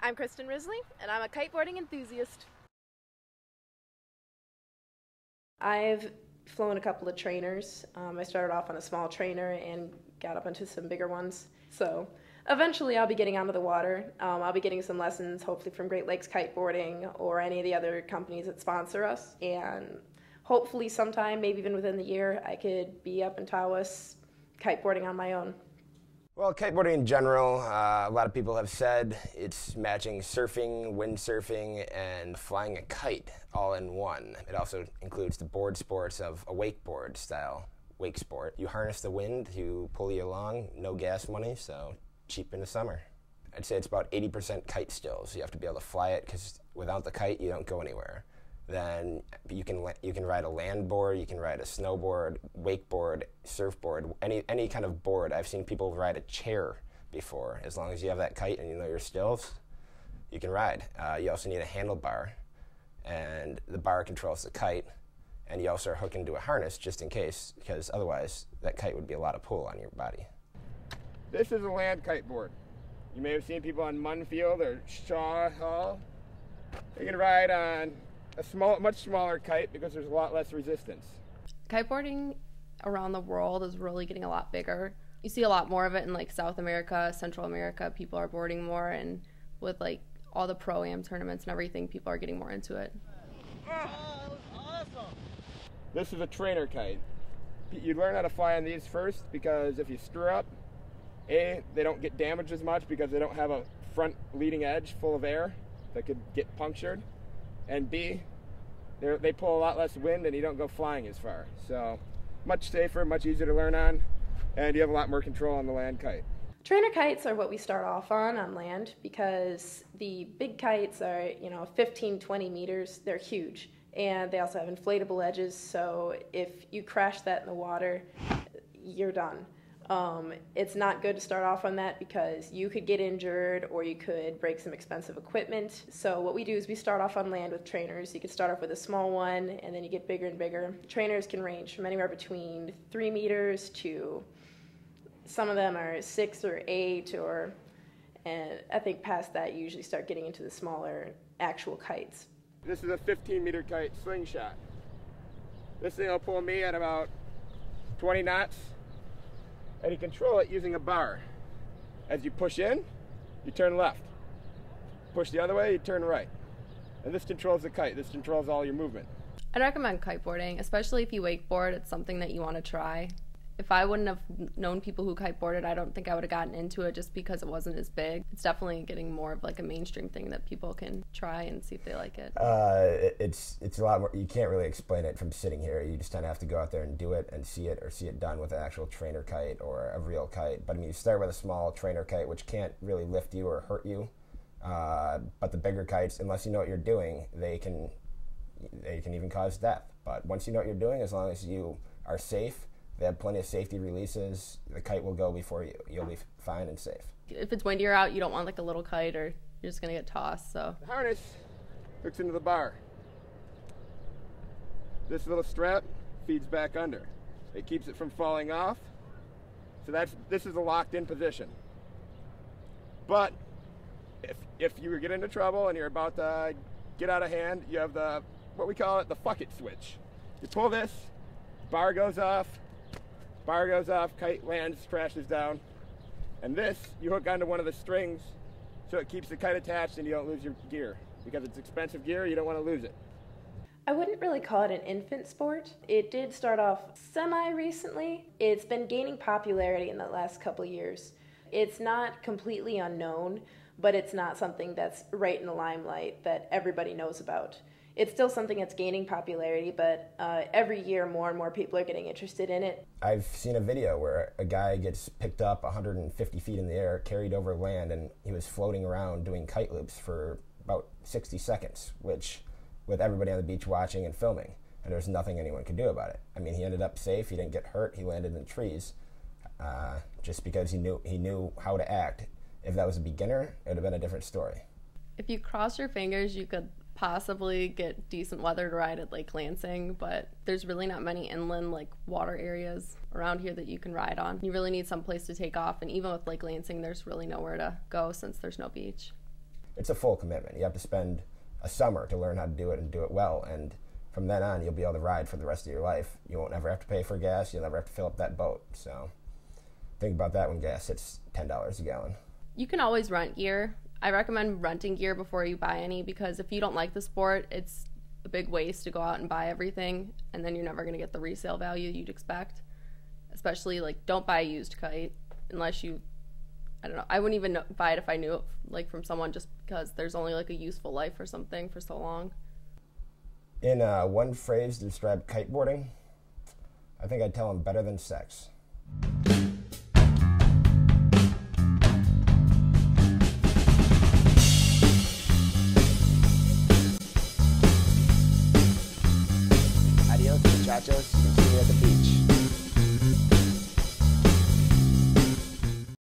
I'm Kristen Risley, and I'm a kiteboarding enthusiast. I've flown a couple of trainers. I started off on a small trainer and got up into some bigger ones. So eventually I'll be getting onto the water. I'll be getting some lessons, hopefully from Great Lakes Kiteboarding or any of the other companies that sponsor us. And hopefully sometime, maybe even within the year, I could be up in Tawas kiteboarding on my own. Well, kiteboarding in general, a lot of people have said it's matching surfing, windsurfing, and flying a kite all in one. It also includes the board sports of a wakeboard style wake sport. You harness the wind to pull you along, no gas money, so cheap in the summer. I'd say it's about 80% kite stills. You have to be able to fly it because without the kite, you don't go anywhere. Then you can ride a land board, you can ride a snowboard, wakeboard, surfboard, any kind of board. I've seen people ride a chair before. As long as you have that kite and you know your stills, you can ride. You also need a handlebar, and the bar controls the kite, and you also are hooked into a harness just in case, because otherwise that kite would be a lot of pull on your body. This is a land kite board. You may have seen people on Munfield or Shaw Hall. You can ride on a much smaller kite because there's a lot less resistance. Kiteboarding around the world is really getting a lot bigger. You see a lot more of it in like South America, Central America. People are boarding more, and with like all the pro-am tournaments and everything, people are getting more into it. Oh, that was awesome. This is a trainer kite. You learn how to fly on these first because if you screw up, A, they don't get damaged as much because they don't have a front leading edge full of air that could get punctured. And B, they pull a lot less wind and you don't go flying as far. So much safer, much easier to learn on, and you have a lot more control on the land kite. Trainer kites are what we start off on land because the big kites are, 15, 20 meters. They're huge. And they also have inflatable edges, so if you crash that in the water, you're done. It's not good to start off on that because you could get injured or you could break some expensive equipment. So what we do is we start off on land with trainers. You could start off with a small one and then you get bigger and bigger. Trainers can range from anywhere between 3 meters to some of them are 6 or 8 and I think past that you usually start getting into the smaller actual kites. This is a 15-meter kite slingshot. This thing will pull me at about 20 knots. And you control it using a bar. As you push in, you turn left. Push the other way, you turn right. And this controls the kite. This controls all your movement. I'd recommend kiteboarding, especially if you wakeboard. It's something that you want to try. If I wouldn't have known people who kiteboarded, I don't think I would have gotten into it just because it wasn't as big. It's definitely getting more of like a mainstream thing that people can try and see if they like it. It's a lot more. You can't really explain it from sitting here. You just kind of have to go out there and do it and see it, or see it done with an actual trainer kite or a real kite. But I mean, you start with a small trainer kite, which can't really lift you or hurt you. But the bigger kites, unless you know what you're doing, they can even cause death. But once you know what you're doing, as long as you are safe, they have plenty of safety releases. The kite will go before you. You'll be fine and safe. If it's windier out, you don't want like a little kite or you're just going to get tossed. So the harness hooks into the bar. This little strap feeds back under. It keeps it from falling off. So this is a locked in position. But if you get into trouble and you're about to get out of hand, you have what we call it, the fuck it switch. You pull this, bar goes off, kite lands, crashes down. And this, you hook onto one of the strings so it keeps the kite attached and you don't lose your gear. Because it's expensive gear, you don't want to lose it. I wouldn't really call it an infant sport. It did start off semi-recently. It's been gaining popularity in the last couple of years. It's not completely unknown, but it's not something that's right in the limelight that everybody knows about. It's still something that's gaining popularity, but every year more and more people are getting interested in it. I've seen a video where a guy gets picked up 150 feet in the air, carried over land, and he was floating around doing kite loops for about 60 seconds, which with everybody on the beach watching and filming, and there's nothing anyone could do about it. I mean, he ended up safe, he didn't get hurt, he landed in the trees, just because he knew how to act. If that was a beginner, it would have been a different story. if you cross your fingers, you could possibly get decent weather to ride at Lake Lansing, but there's really not many inland like water areas around here that you can ride on. You really need some place to take off, and even with Lake Lansing, there's really nowhere to go since there's no beach. it's a full commitment. You have to spend a summer to learn how to do it and do it well, and from then on, you'll be able to ride for the rest of your life. You won't ever have to pay for gas. You'll never have to fill up that boat. So think about that when gas hits $10 a gallon. You can always rent gear. I recommend renting gear before you buy any, because if you don't like the sport, it's a big waste to go out and buy everything, and then you're never going to get the resale value you'd expect. Especially, like, don't buy a used kite unless you, I don't know, I wouldn't even buy it if I knew it, like, from someone, just because there's only, like, a useful life or something for so long. In one phrase to describe kiteboarding, I think I'd tell them better than sex.